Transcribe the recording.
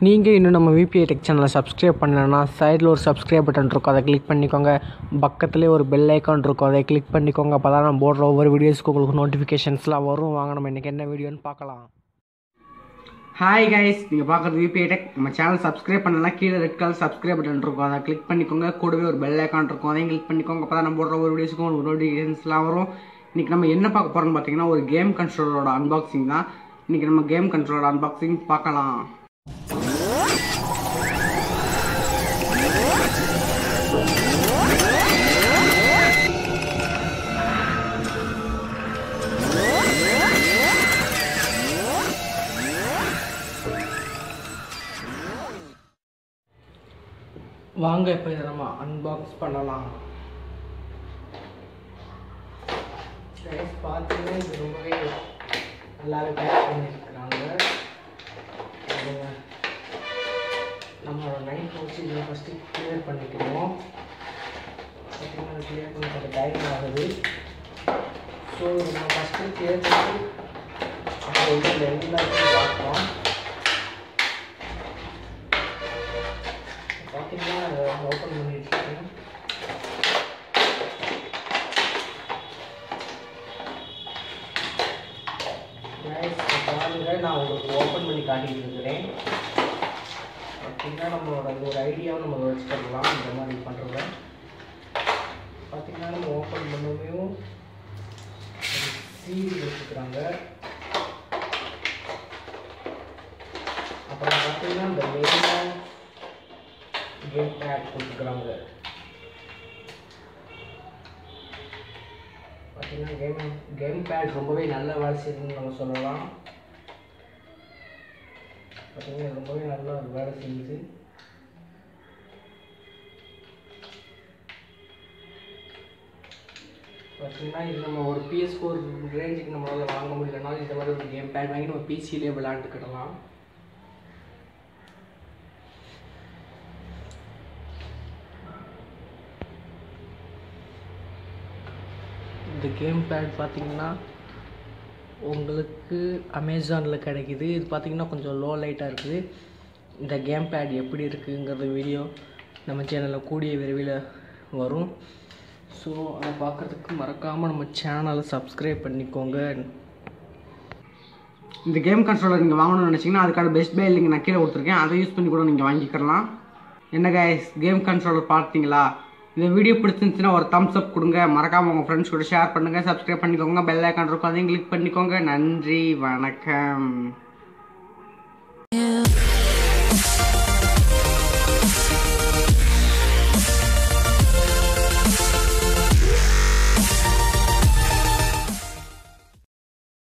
நீங்கள் இன்னும் நம்ம விபிஐ டெக் சேனலை சப்ஸ்கிரைப் பண்ணலைன்னா சைடில் ஒரு சப்ஸ்கிரைப் பட்டன் இருக்கும், அதை கிளிக் பண்ணிக்கோங்க. பக்கத்துலேயே ஒரு பெல் ஐக்கான் இருக்கும், அதை கிளிக் பண்ணிக்கோங்க. அப்போ தான் நம்ம போடுற ஒவ்வொரு வீடியோஸ்க்கு உங்களுக்கு நோட்டிஃபிகேஷன்ஸ்லாம் வரும். வாங்க நம்ம இன்றைக்கி என்ன வீடியோன்னு பார்க்கலாம். ஹாய் கைஸ், நீங்கள் பார்க்குறது விபிஐ டெக். நம்ம சேனல் சப்ஸ்கிரைப் பண்ணலாம், கீழே ரெட் கலர் சப்ஸ்கிரைப் பட்டன் இருக்கும், அதை கிளிக் பண்ணிக்கோங்க. கூடவே ஒரு பெல் ஐக்கான் இருக்கும், அதையும் கிளிக் பண்ணிக்கோங்க. அப்போ தான் நம்ம போடுற ஒவ்வொரு வீடியோஸ்க்கும் உங்களுக்கு நோட்டிஃபிகேஷன்ஸ்லாம் வரும். இன்றைக்கி நம்ம என்ன பார்க்க போகிறோம்னு பார்த்தீங்கன்னா ஒரு கேம் கண்ட்ரோலரோட அன்பாக்சிங் தான். இன்றைக்கி நம்ம கேம் கண்ட்ரோலரோட அன்பாக்சிங் பார்க்கலாம். வாங்க இப்போ இதை நம்ம அன்பாக்ஸ் பண்ணலாம். பார்த்தீங்கன்னா இது ரொம்பவே நல்லாவே பேக் பண்ணியிருக்கிறாங்க. நம்மளோட நைட் வச்சு இதை ஃபஸ்ட்டு கிளியர் பண்ணிக்கணும். பார்த்தீங்கன்னா கிளியர் பண்ணி கொஞ்சம் டைம் ஆகுது. ஸோ நம்ம ஃபஸ்ட்டு கிளியர் பண்ணி அப்புறம் இதில் எல்லாத்தையும் பார்ப்போம். பார்த்தீங்கன்னா ஓப்பன் பண்ணிட்டுருக்கேன். பாருங்க, நான் உங்களுக்கு ஓப்பன் பண்ணி காட்டிட்டு இருக்கிறேன். பார்த்தீங்கன்னா நம்மளோட ஒரு ஐடியாவை நம்ம வச்சுக்கலாம். இந்த மாதிரி பண்ணுறத பார்த்தீங்கன்னா நம்ம ஓப்பன் பண்ணவும் சீல் வச்சுக்கிறாங்க. அப்புறம் பார்த்தீங்கன்னா இந்த மெயினாக கேம் பேட் கொடுத்துக்கிறாங்க. பார்த்தீங்கன்னா கேம் பேட் ரொம்பவே நல்ல வேலை செய்யுதுன்னு நம்ம சொல்லலாம். பார்த்தீங்கன்னா ரொம்பவே நல்லா வேலை செய்யுது. பார்த்தீங்கன்னா இது நம்ம ஒரு PS4 ரேஞ்சுக்கு நம்மளால் வாங்க முடியலனாலும் இந்த மாதிரி ஒரு கேம் பேட் வாங்கி நம்ம பிசியிலே விளையாண்டுக்கிடலாம். இந்த கேம் பேட் பார்த்திங்கன்னா உங்களுக்கு அமேசானில் கிடைக்கிது. இது பார்த்திங்கன்னா கொஞ்சம் லோ லைட்டாக இருக்குது. இந்த கேம் பேட் எப்படி இருக்குங்கிறது வீடியோ நம்ம சேனலில் கூடிய விரைவில் வரும். ஸோ அதை பார்க்குறதுக்கு மறக்காமல் நம்ம சேனலை சப்ஸ்கிரைப் பண்ணிக்கோங்க. இந்த கேம் கன்சோலர் நீங்கள் வாங்கணும்னு நினச்சிங்கன்னா அதுக்கான பெஸ்ட் பை லிங்க் நான் கீழே கொடுத்துருக்கேன், அதை யூஸ் பண்ணி கூட நீங்கள் வாங்கிக்கலாம். என்ன கைஸ், கேம் கன்சோலர் பார்த்தீங்களா? இந்த வீடியோ பிடிச்சிருந்துச்சுன்னா ஒரு தம்ஸ் அப் கொடுங்க. மறக்காமல் உங்கள் ஃப்ரெண்ட்ஸ் கூட ஷேர் பண்ணுங்கள், சப்ஸ்கிரைப் பண்ணிக்கோங்க, பெல் ஐக்கான் இருக்கும், அதையும் கிளிக் பண்ணிக்கோங்க. நன்றி, வணக்கம்.